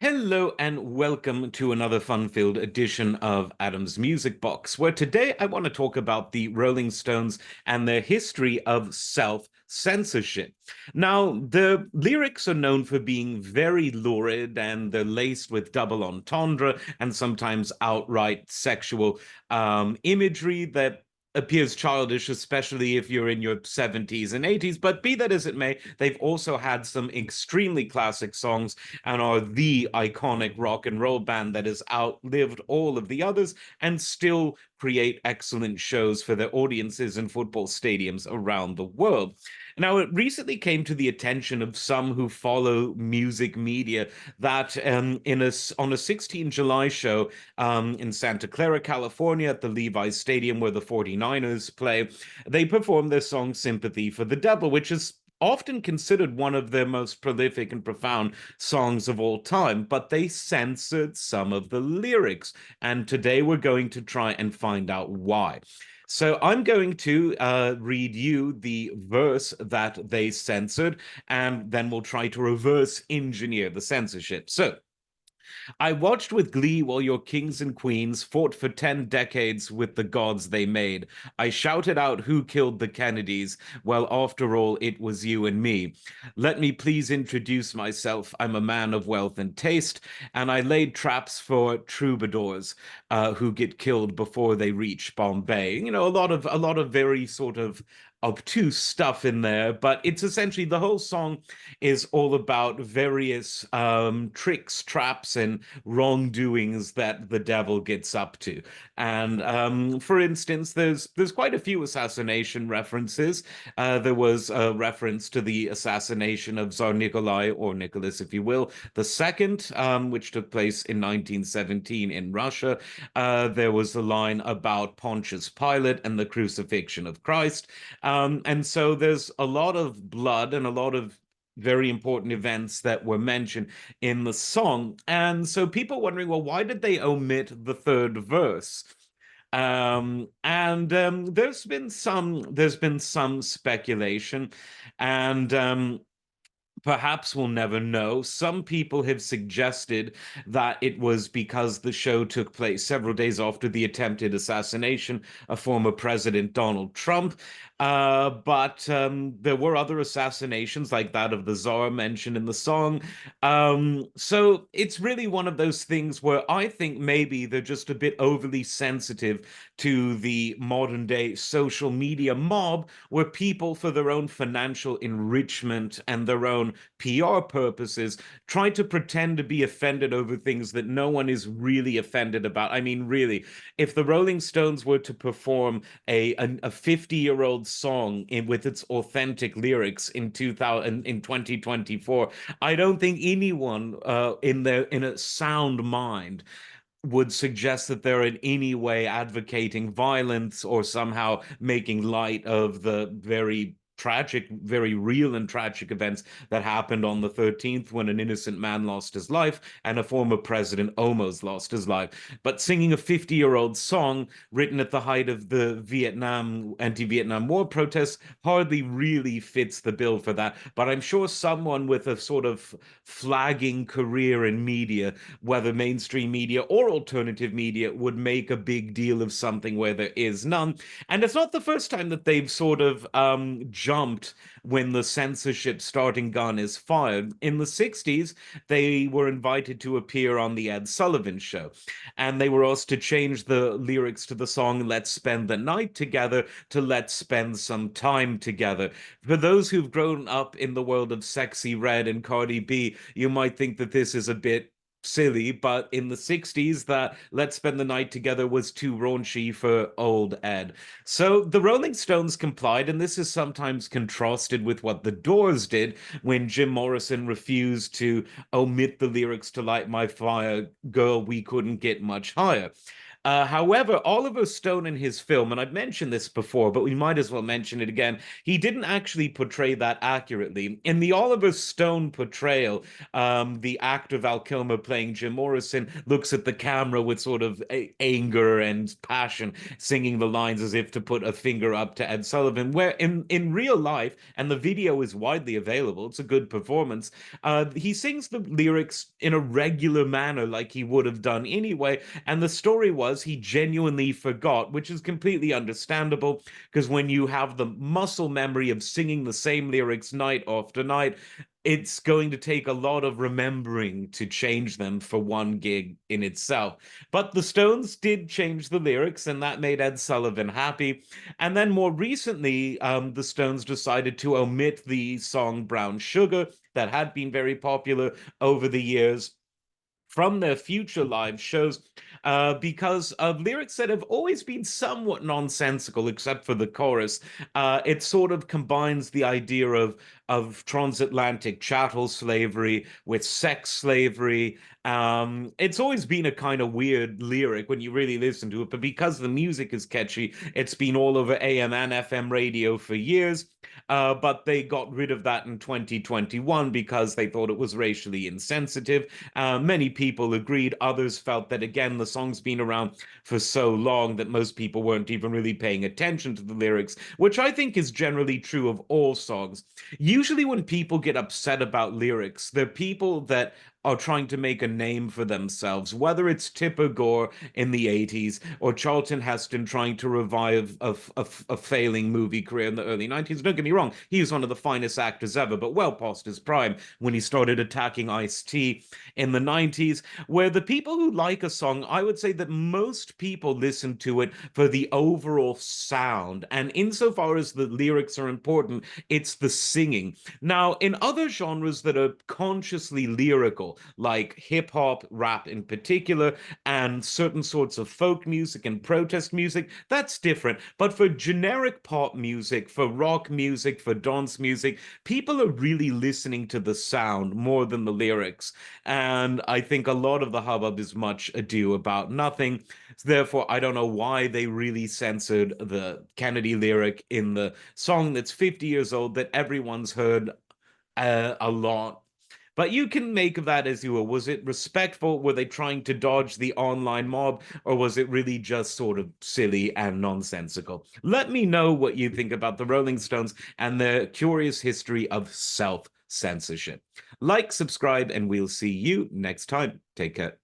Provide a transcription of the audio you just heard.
Hello and welcome to another fun-filled edition of Adam's Music Box, where today I want to talk about the Rolling Stones and their history of self-censorship. Now, the lyrics are known for being very lurid and they're laced with double entendre and sometimes outright sexual imagery that appears childish, especially if you're in your 70s and 80s. But be that as it may, they've also had some extremely classic songs and are the iconic rock and roll band that has outlived all of the others and still create excellent shows for their audiences in football stadiums around the world. Now, it recently came to the attention of some who follow music media that on a 16 July show in Santa Clara, California, at the Levi's Stadium where the 49ers play, they performed their song Sympathy for the Devil, which is often considered one of their most prolific and profound songs of all time, but they censored some of the lyrics. And today we're going to try and find out why. So I'm going to read you the verse that they censored, and then we'll try to reverse engineer the censorship. So I watched with glee while your kings and queens fought for 10 decades with the gods they made. I shouted out who killed the Kennedys. Well, after all, it was you and me. Let me please introduce myself. I'm a man of wealth and taste, and I laid traps for troubadours who get killed before they reach Bombay. You know, a lot of very sort of obtuse stuff in there, but it's essentially the whole song is all about various tricks, traps, and wrongdoings that the devil gets up to. And for instance, there's quite a few assassination references. There was a reference to the assassination of Tsar Nikolai, or Nicholas, if you will, the second, which took place in 1917 in Russia. There was a line about Pontius Pilate and the crucifixion of Christ. And so there's a lot of blood and a lot of very important events that were mentioned in the song. And so people wondering, well, why did they omit the third verse? And there's been some speculation, and perhaps we'll never know. Some people have suggested that it was because the show took place several days after the attempted assassination of former President Donald Trump. But there were other assassinations, like that of the Tsar mentioned in the song. So it's really one of those things where I think maybe they're just a bit overly sensitive to the modern day social media mob, where people, for their own financial enrichment and their own PR purposes, try to pretend to be offended over things that no one is really offended about. I mean, really, if the Rolling Stones were to perform a 50-year-old song with its authentic lyrics in 2024, I don't think anyone in a sound mind would suggest that they're in any way advocating violence or somehow making light of the very tragic, very real and tragic events that happened on the 13th, when an innocent man lost his life and a former president almost lost his life. But singing a 50-year-old song written at the height of the anti-Vietnam War protests hardly really fits the bill for that. But I'm sure someone with a sort of flagging career in media, whether mainstream media or alternative media, would make a big deal of something where there is none. And it's not the first time that they've sort of jumped when the censorship starting gun is fired. In the 60s, they were invited to appear on the Ed Sullivan Show, and they were asked to change the lyrics to the song Let's Spend the Night Together to Let's Spend Some Time Together. For those who've grown up in the world of Sexy Red and Cardi B, you might think that this is a bit silly, but in the 60s, that Let's Spend the Night Together was too raunchy for old Ed. So the Rolling Stones complied, and this is sometimes contrasted with what the Doors did when Jim Morrison refused to omit the lyrics to Light My Fire, Girl, We Couldn't Get Much Higher. However, Oliver Stone in his film, and I've mentioned this before, but we might as well mention it again, he didn't actually portray that accurately. In the Oliver Stone portrayal, the actor Val Kilmer playing Jim Morrison looks at the camera with sort of anger and passion, singing the lines as if to put a finger up to Ed Sullivan. Where in real life, and the video is widely available, it's a good performance. He sings the lyrics in a regular manner, like he would have done anyway. And the story was he genuinely forgot, which is completely understandable because when you have the muscle memory of singing the same lyrics night after night, it's going to take a lot of remembering to change them for one gig in itself. But the Stones did change the lyrics, and that made Ed Sullivan happy. And then more recently, the Stones decided to omit the song Brown Sugar that had been very popular over the years from their future live shows because of lyrics that have always been somewhat nonsensical, except for the chorus. It sort of combines the idea of transatlantic chattel slavery with sex slavery. It's always been a kind of weird lyric when you really listen to it, but because the music is catchy, it's been all over AM and FM radio for years. But they got rid of that in 2021 because they thought it was racially insensitive. Many people agreed. Others felt that, again, the song's been around for so long that most people weren't even really paying attention to the lyrics, which I think is generally true of all songs. Usually, when people get upset about lyrics, they're people that are trying to make a name for themselves, whether it's Tipper Gore in the 80s or Charlton Heston trying to revive a failing movie career in the early 90s. Don't get me wrong, he was one of the finest actors ever, but well past his prime when he started attacking Ice-T in the 90s, where the people who like a song, I would say that most people listen to it for the overall sound. And insofar as the lyrics are important, it's the singing. Now, in other genres that are consciously lyrical, like hip hop, rap in particular, and certain sorts of folk music and protest music, that's different. But for generic pop music, for rock music, for dance music, people are really listening to the sound more than the lyrics. And I think a lot of the hubbub is much ado about nothing. Therefore, I don't know why they really censored the Kennedy lyric in the song that's 50 years old that everyone's heard a lot. But you can make of that as you will. Was it respectful? Were they trying to dodge the online mob? Or was it really just sort of silly and nonsensical? Let me know what you think about the Rolling Stones and their curious history of self censorship. Like, subscribe, and we'll see you next time. Take care.